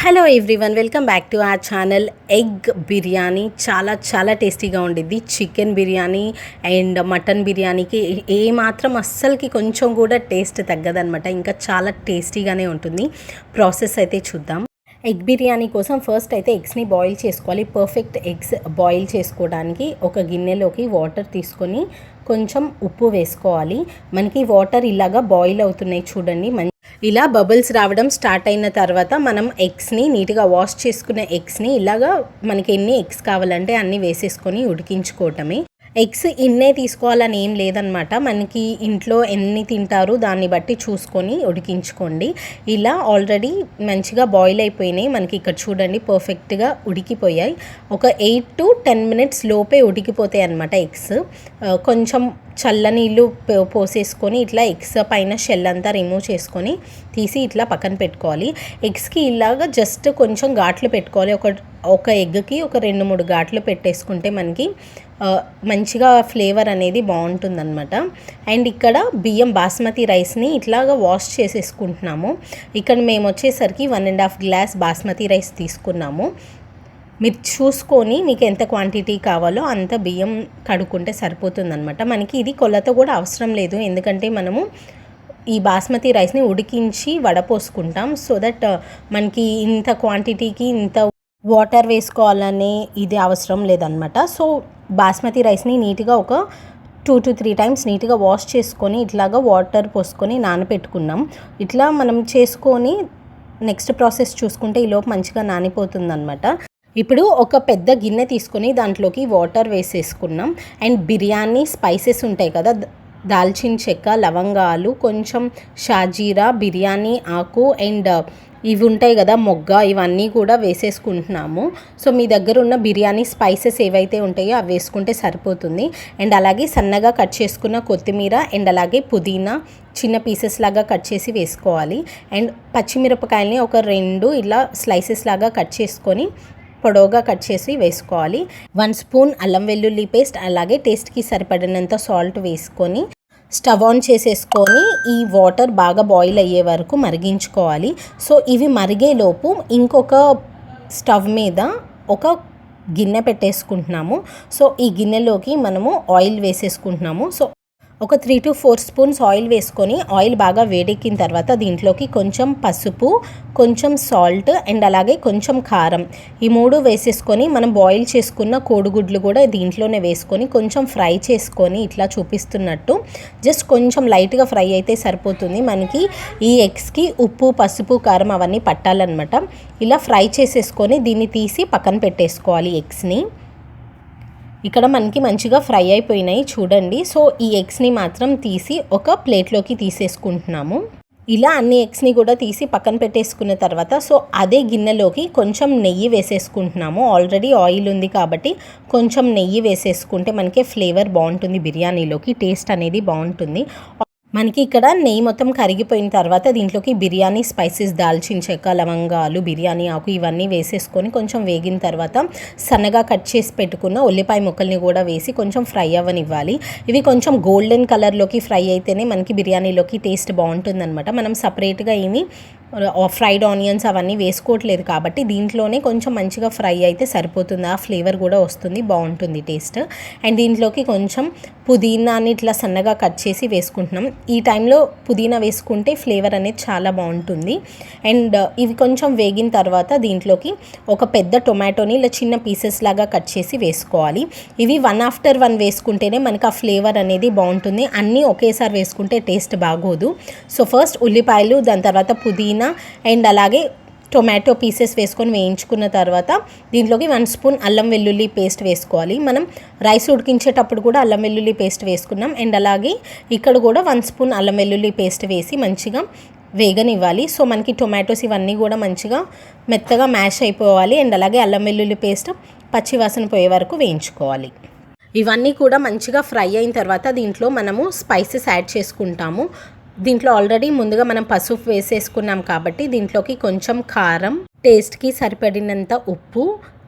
Hello everyone, welcome back to our channel. Egg biryani చాలా టేస్టీగా ఉండిద్ది. చికెన్ బిర్యానీ అండ్ మటన్ బిర్యానీకి ఏమాత్రం అస్సలకి కొంచెం కూడా టేస్ట్ తగ్గదనమాట. ఇంకా చాలా టేస్టీగానే ఉంటుంది. ప్రాసెస్ అయితే చూద్దాం. ఎగ్ బిర్యానీ కోసం ఫస్ట్ అయితే ఎగ్స్ని బాయిల్ చేసుకోవాలి. పర్ఫెక్ట్ ఎగ్స్ బాయిల్ చేసుకోవడానికి ఒక గిన్నెలోకి వాటర్ తీసుకొని కొంచెం ఉప్పు వేసుకోవాలి. మనకి వాటర్ ఇలాగా బాయిల్ అవుతున్నాయి చూడండి. ఇలా బబుల్స్ రావడం స్టార్ట్ అయిన తర్వాత మనం ఎగ్స్ని నీట్గా వాష్ చేసుకున్న ఎగ్స్ని ఇలాగా మనకి ఎన్ని ఎగ్స్ కావాలంటే అన్నీ వేసేసుకొని ఉడికించుకోవటమే. ఎగ్స్ ఇన్నే తీసుకోవాలని ఏం లేదనమాట. మనకి ఇంట్లో ఎన్ని తింటారు దాన్ని బట్టి చూసుకొని ఉడికించుకోండి. ఇలా ఆల్రెడీ మంచిగా బాయిల్ అయిపోయినాయి. మనకి ఇక్కడ చూడండి పర్ఫెక్ట్గా ఉడికిపోయాయి. ఒక 8 to 10 minutes లోపే ఉడికిపోతాయి అనమాట ఎగ్స్. కొంచెం చల్లనీళ్ళు పోసేసుకొని ఇట్లా ఎగ్స్ పైన షెల్ అంతా రిమూవ్ చేసుకొని తీసి ఇట్లా పక్కన పెట్టుకోవాలి. ఎగ్స్కి ఇలాగా జస్ట్ కొంచెం ఘాట్లు పెట్టుకోవాలి. ఒక ఎగ్కి ఒక 2-3 ఘాట్లు పెట్టేసుకుంటే మనకి మంచిగా ఫ్లేవర్ అనేది బాగుంటుందన్నమాట. అండ్ ఇక్కడ బియ్యం బాస్మతి రైస్ని ఇట్లాగా వాష్ చేసేసుకుంటున్నాము. ఇక్కడ మేము వచ్చేసరికి 1.5 గ్లాస్ బాస్మతి రైస్ తీసుకున్నాము. మీరు చూసుకొని మీకు ఎంత క్వాంటిటీ కావాలో అంత బియ్యం కడుక్కుంటే సరిపోతుందన్నమాట. మనకి ఇది కొలత కూడా అవసరం లేదు, ఎందుకంటే మనము ఈ బాస్మతి రైస్ని ఉడికించి వడపోసుకుంటాం. సో దట్ మనకి ఇంత క్వాంటిటీకి ఇంత వాటర్ వేసుకోవాలనే ఇది అవసరం లేదనమాట. సో బాస్మతి రైస్ని నీట్గా ఒక 2 to 3 times నీట్గా వాష్ చేసుకొని ఇట్లాగా వాటర్ పోసుకొని నానబెట్టుకున్నాం. ఇట్లా మనం చేసుకొని నెక్స్ట్ ప్రాసెస్ చూసుకుంటే ఈలోపు మంచిగా నానిపోతుందన్నమాట. ఇప్పుడు ఒక పెద్ద గిన్నె తీసుకొని దాంట్లోకి వాటర్ వేసేసుకున్నాం. అండ్ బిర్యానీ స్పైసెస్ ఉంటాయి కదా, దాల్చిన చెక్క, లవంగాలు, కొంచెం షాజీరా, బిర్యానీ ఆకు అండ్ ఇవి ఉంటాయి కదా మొగ్గ, ఇవన్నీ కూడా వేసేసుకుంటున్నాము. సో మీ దగ్గర ఉన్న బిర్యానీ స్పైసెస్ ఏవైతే ఉంటాయో అవి వేసుకుంటే సరిపోతుంది. అండ్ అలాగే సన్నగా కట్ చేసుకున్న కొత్తిమీర అండ్ అలాగే పుదీనా చిన్న పీసెస్ లాగా కట్ చేసి వేసుకోవాలి. అండ్ పచ్చిమిరపకాయలని ఒక 2 ఇలా స్లైసెస్ లాగా కట్ చేసుకొని పొడవుగా కట్ చేసి వేసుకోవాలి. 1 స్పూన్ అల్లం వెల్లుల్లి పేస్ట్, అలాగే టేస్ట్కి సరిపడినంత సాల్ట్ వేసుకొని స్టవ్ ఆన్ చేసేసుకొని ఈ వాటర్ బాగా బాయిల్ అయ్యే వరకు మరిగించుకోవాలి. సో ఇవి మరిగేలోపు ఇంకొక స్టవ్ మీద ఒక గిన్నె పెట్టేసుకుంటున్నాము. సో ఈ గిన్నెలోకి మనము ఆయిల్ వేసేసుకుంటున్నాము. సో ఒక 3 to 4 స్పూన్స్ ఆయిల్ వేసుకొని ఆయిల్ బాగా వేడెక్కిన తర్వాత దీంట్లోకి కొంచెం పసుపు, కొంచెం సాల్ట్ అండ్ అలాగే కొంచెం కారం, ఈ 3 వేసేసుకొని మనం బాయిల్ చేసుకున్న కోడిగుడ్లు కూడా దీంట్లోనే వేసుకొని కొంచెం ఫ్రై చేసుకొని ఇట్లా చూపిస్తున్నట్టు జస్ట్ కొంచెం లైట్గా ఫ్రై అయితే సరిపోతుంది. మనకి ఈ ఎగ్స్కి ఉప్పు, పసుపు, కారం అవన్నీ పట్టాలన్నమాట. ఇలా ఫ్రై చేసేసుకొని దీన్ని తీసి పక్కన పెట్టేసుకోవాలి ఎగ్స్ని. ఇక్కడ మనకి మంచిగా ఫ్రై అయిపోయినాయి చూడండి. సో ఈ ఎగ్స్ని మాత్రం తీసి ఒక ప్లేట్లోకి తీసేసుకుంటున్నాము. ఇలా అన్ని ఎగ్స్ని కూడా తీసి పక్కన పెట్టేసుకున్న తర్వాత సో అదే గిన్నెలోకి కొంచెం నెయ్యి వేసేసుకుంటున్నాము. ఆల్రెడీ ఆయిల్ ఉంది కాబట్టి కొంచెం నెయ్యి వేసేసుకుంటే మనకి ఫ్లేవర్ బాగుంటుంది, బిర్యానీలోకి టేస్ట్ అనేది బాగుంటుంది. మనకి ఇక్కడ నెయ్యి మొత్తం కరిగిపోయిన తర్వాత దీంట్లోకి బిర్యానీ స్పైసెస్, దాల్చిన చెక్క, లవంగాలు, బిర్యానీ ఆకు ఇవన్నీ వేసేసుకొని కొంచెం వేగిన తర్వాత సన్నగా కట్ చేసి పెట్టుకున్న ఉల్లిపాయ ముక్కల్ని కూడా వేసి కొంచెం ఫ్రై అవ్వనివ్వాలి. ఇవి కొంచెం గోల్డెన్ కలర్లోకి ఫ్రై అయితేనే మనకి బిర్యానీలోకి టేస్ట్ బాగుంటుందన్నమాట. మనం సపరేట్గా ఏమి ఫ్రైడ్ ఆనియన్స్ అవన్నీ వేసుకోవట్లేదు కాబట్టి దీంట్లోనే కొంచెం మంచిగా ఫ్రై అయితే సరిపోతుంది. ఆ ఫ్లేవర్ కూడా వస్తుంది, బాగుంటుంది టేస్ట్. అండ్ దీంట్లోకి కొంచెం పుదీనాని ఇట్లా సన్నగా కట్ చేసి వేసుకుంటున్నాం. ఈ టైంలో పుదీనా వేసుకుంటే ఫ్లేవర్ అనేది చాలా బాగుంటుంది. అండ్ ఇవి కొంచెం వేగిన తర్వాత దీంట్లోకి ఒక పెద్ద టొమాటోని ఇలా చిన్న పీసెస్ లాగా కట్ చేసి వేసుకోవాలి. ఇవి 1 after 1 వేసుకుంటేనే మనకి ఆ ఫ్లేవర్ అనేది బాగుంటుంది. అన్నీ ఒకేసారి వేసుకుంటే టేస్ట్ బాగోదు. సో ఫస్ట్ ఉల్లిపాయలు, దాని తర్వాత పుదీనా అండ్ అలాగే టొమాటో పీసెస్ వేసుకొని వేయించుకున్న తర్వాత దీంట్లోకి 1 స్పూన్ అల్లం వెల్లుల్లి పేస్ట్ వేసుకోవాలి. మనం రైస్ ఉడికించేటప్పుడు కూడా అల్లం వెల్లుల్లి పేస్ట్ వేసుకున్నాం. అండ్ అలాగే ఇక్కడ కూడా 1 స్పూన్ అల్లం వెల్లుల్లి పేస్ట్ వేసి మంచిగా వేగనివ్వాలి. సో మనకి టొమాటోస్ ఇవన్నీ కూడా మంచిగా మెత్తగా మ్యాష్ అయిపోవాలి. అండ్ అలాగే అల్లం వెల్లుల్లి పేస్ట్ పచ్చివాసన పోయే వరకు వేయించుకోవాలి. ఇవన్నీ కూడా మంచిగా ఫ్రై అయిన తర్వాత దీంట్లో మనము స్పైసెస్ యాడ్ చేసుకుంటాము. దీంట్లో ఆల్రెడీ ముందుగా మనం పసుపు వేసేసుకున్నాం కాబట్టి దీంట్లోకి కొంచెం కారం, టేస్ట్కి సరిపడినంత ఉప్పు,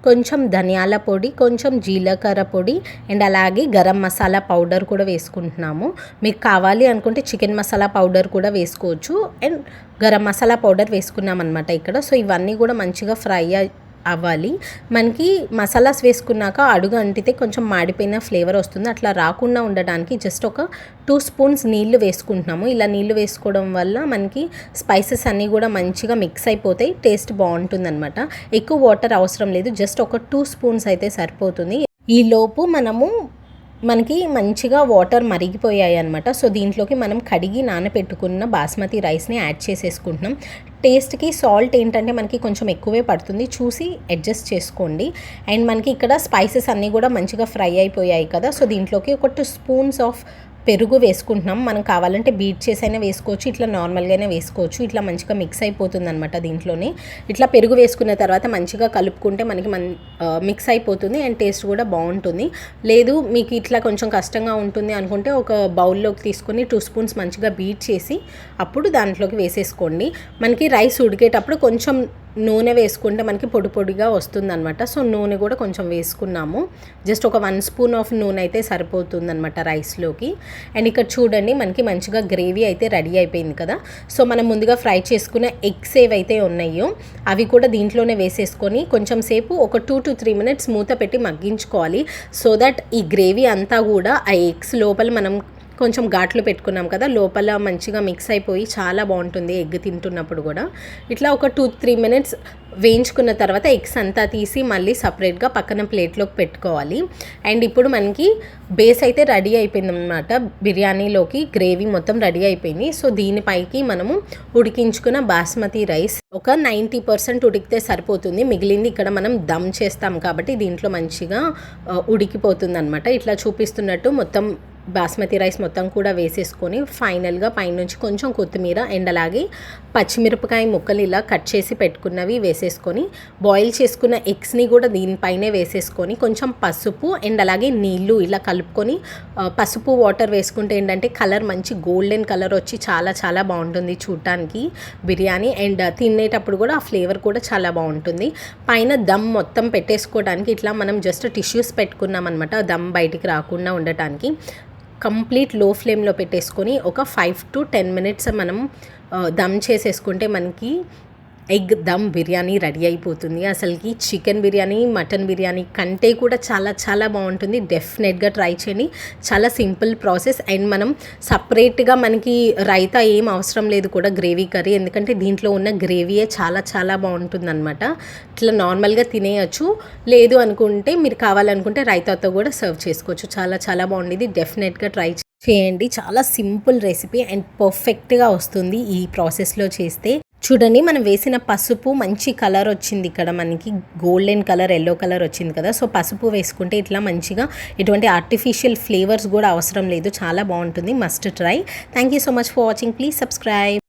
కొంచెం ధనియాల పొడి, కొంచెం జీలకర్ర పొడి అండ్ అలాగే గరం మసాలా పౌడర్ కూడా వేసుకుంటున్నాము. మీకు కావాలి అనుకుంటే చికెన్ మసాలా పౌడర్ కూడా వేసుకోవచ్చు అండ్ గరం మసాలా పౌడర్ వేసుకున్నామన్నమాట ఇక్కడ. సో ఇవన్నీ కూడా మంచిగా ఫ్రై అవ్వాలి. మనకి మసాలాస్ వేసుకున్నాక అడుగు అంటితే కొంచెం మాడిపోయిన ఫ్లేవర్ వస్తుంది. అట్లా రాకుండా ఉండడానికి జస్ట్ ఒక 2 స్పూన్స్ నీళ్లు వేసుకుంటున్నాము. ఇలా నీళ్లు వేసుకోవడం వల్ల మనకి స్పైసెస్ అన్నీ కూడా మంచిగా మిక్స్ అయిపోతాయి, టేస్ట్ బాగుంటుందన్నమాట. ఎక్కువ వాటర్ అవసరం లేదు, జస్ట్ ఒక 2 స్పూన్స్ అయితే సరిపోతుంది. ఈలోపు మనకి మంచిగా వాటర్ మరిగిపోయాయి అనమాట. సో దీంట్లోకి మనం కడిగి నానబెట్టుకున్న బాస్మతి రైస్ని యాడ్ చేసేసుకుంటున్నాం. టేస్ట్కి సాల్ట్ ఏంటంటే మనకి కొంచెం ఎక్కువే పడుతుంది, చూసి అడ్జస్ట్ చేసుకోండి. అండ్ మనకి ఇక్కడ స్పైసెస్ అన్నీ కూడా మంచిగా ఫ్రై అయిపోయాయి కదా. సో దీంట్లోకి ఒక 2 స్పూన్స్ ఆఫ్ పెరుగు వేసుకుంటున్నాం. మనం కావాలంటే బీట్ చేసైనా వేసుకోవచ్చు, ఇట్లా నార్మల్గానే వేసుకోవచ్చు. ఇట్లా మంచిగా మిక్స్ అయిపోతుంది అనమాట దీంట్లోనే. ఇట్లా పెరుగు వేసుకున్న తర్వాత మంచిగా కలుపుకుంటే మనకి మిక్స్ అయిపోతుంది అండ్ టేస్ట్ కూడా బాగుంటుంది. లేదు మీకు ఇట్లా కొంచెం కష్టంగా ఉంటుంది అనుకుంటే ఒక బౌల్లోకి తీసుకొని 2 స్పూన్స్ మంచిగా బీట్ చేసి అప్పుడు దాంట్లోకి వేసేసుకోండి. మనకి రైస్ ఉడికేటప్పుడు కొంచెం నూనె వేసుకుంటే మనకి పొడి పొడిగా వస్తుందన్నమాట. సో నూనె కూడా కొంచెం వేసుకున్నాము. జస్ట్ ఒక 1 స్పూన్ ఆఫ్ నూనె అయితే సరిపోతుందన్నమాట రైస్లోకి. అండ్ ఇక్కడ చూడండి మనకి మంచిగా గ్రేవీ అయితే రెడీ అయిపోయింది కదా. సో మనం ముందుగా ఫ్రై చేసుకున్న ఎగ్స్ ఏవైతే ఉన్నాయో అవి కూడా దీంట్లోనే వేసేసుకొని కొంచెం సేపు ఒక 2 to 3 మినిట్స్ మూత పెట్టి మగ్గించుకోవాలి. సో దట్ ఈ గ్రేవీ అంతా కూడా ఆ ఎగ్స్ లోపల మనం కొంచెం ఘాట్లు పెట్టుకున్నాం కదా, లోపల మంచిగా మిక్స్ అయిపోయి చాలా బాగుంటుంది ఎగ్ తింటున్నప్పుడు కూడా. ఇట్లా ఒక 2-3 మినిట్స్ వేయించుకున్న తర్వాత ఎగ్స్ అంతా తీసి మళ్ళీ సపరేట్గా పక్కన ప్లేట్లోకి పెట్టుకోవాలి. అండ్ ఇప్పుడు మనకి బేస్ అయితే రెడీ అయిపోయింది అనమాట. బిర్యానీలోకి గ్రేవీ మొత్తం రెడీ అయిపోయింది. సో దీనిపైకి మనము ఉడికించుకున్న బాస్మతి రైస్ ఒక 90% ఉడికితే సరిపోతుంది. మిగిలింది ఇక్కడ మనం దమ్ చేస్తాం కాబట్టి దీంట్లో మంచిగా ఉడికిపోతుంది అనమాట. ఇట్లా చూపిస్తున్నట్టు మొత్తం బాస్మతి రైస్ మొత్తం కూడా వేసేసుకొని ఫైనల్గా పైనుంచి కొంచెం కొత్తిమీర అండ్ అలాగే పచ్చిమిరపకాయ ముక్కలు ఇలా కట్ చేసి పెట్టుకున్నవి వేసేసుకొని బాయిల్ చేసుకున్న ఎగ్స్ని కూడా దీనిపైనే వేసేసుకొని కొంచెం పసుపు అండ్ అలాగే నీళ్ళు ఇలా కలుపుకొని పసుపు వాటర్ వేసుకుంటే ఏంటంటే కలర్ మంచి గోల్డెన్ కలర్ వచ్చి చాలా చాలా బాగుంటుంది చూడటానికి బిర్యానీ. అండ్ తినేటప్పుడు కూడా ఆ ఫ్లేవర్ కూడా చాలా బాగుంటుంది. పైన దమ్ మొత్తం పెట్టేసుకోవడానికి ఇట్లా మనం జస్ట్ టిష్యూస్ పెట్టుకున్నాం అనమాట, దమ్ బయటికి రాకుండా ఉండటానికి. కంప్లీట్ లో ఫ్లేమ్లో పెట్టేసుకొని ఒక 5 to 10 మినిట్స్ మనం దమ్ చేసేసుకుంటే మనకి ఎగ్ దమ్ బిర్యానీ రెడీ అయిపోతుంది. అసలుకి చికెన్ బిర్యానీ మటన్ బిర్యానీ కంటే కూడా చాలా చాలా బాగుంటుంది. డెఫినెట్గా ట్రై చేయండి. చాలా సింపుల్ ప్రాసెస్. అండ్ మనం సపరేట్గా మనకి రైతా ఏం అవసరం లేదు కూడా గ్రేవీ కర్రీ, ఎందుకంటే దీంట్లో ఉన్న గ్రేవీయే చాలా చాలా బాగుంటుంది అనమాట. ఇట్లా నార్మల్గా తినేయచ్చు, లేదు అనుకుంటే మీరు కావాలనుకుంటే రైతాతో కూడా సర్వ్ చేసుకోవచ్చు. చాలా చాలా బాగుండేది. డెఫినెట్గా ట్రై చేయండి. చాలా సింపుల్ రెసిపీ అండ్ పర్ఫెక్ట్గా వస్తుంది ఈ ప్రాసెస్లో చేస్తే. చూడండి మనం వేసిన పసుపు మంచి కలర్ వచ్చింది, ఇక్కడ మనకి గోల్డెన్ కలర్ ఎల్లో కలర్ వచ్చింది కదా. సో పసుపు వేసుకుంటే ఇట్లా మంచిగా ఎటువంటి ఆర్టిఫిషియల్ ఫ్లేవర్స్ కూడా అవసరం లేదు, చాలా బాగుంటుంది. Must try. Thank you so much for watching. Please subscribe.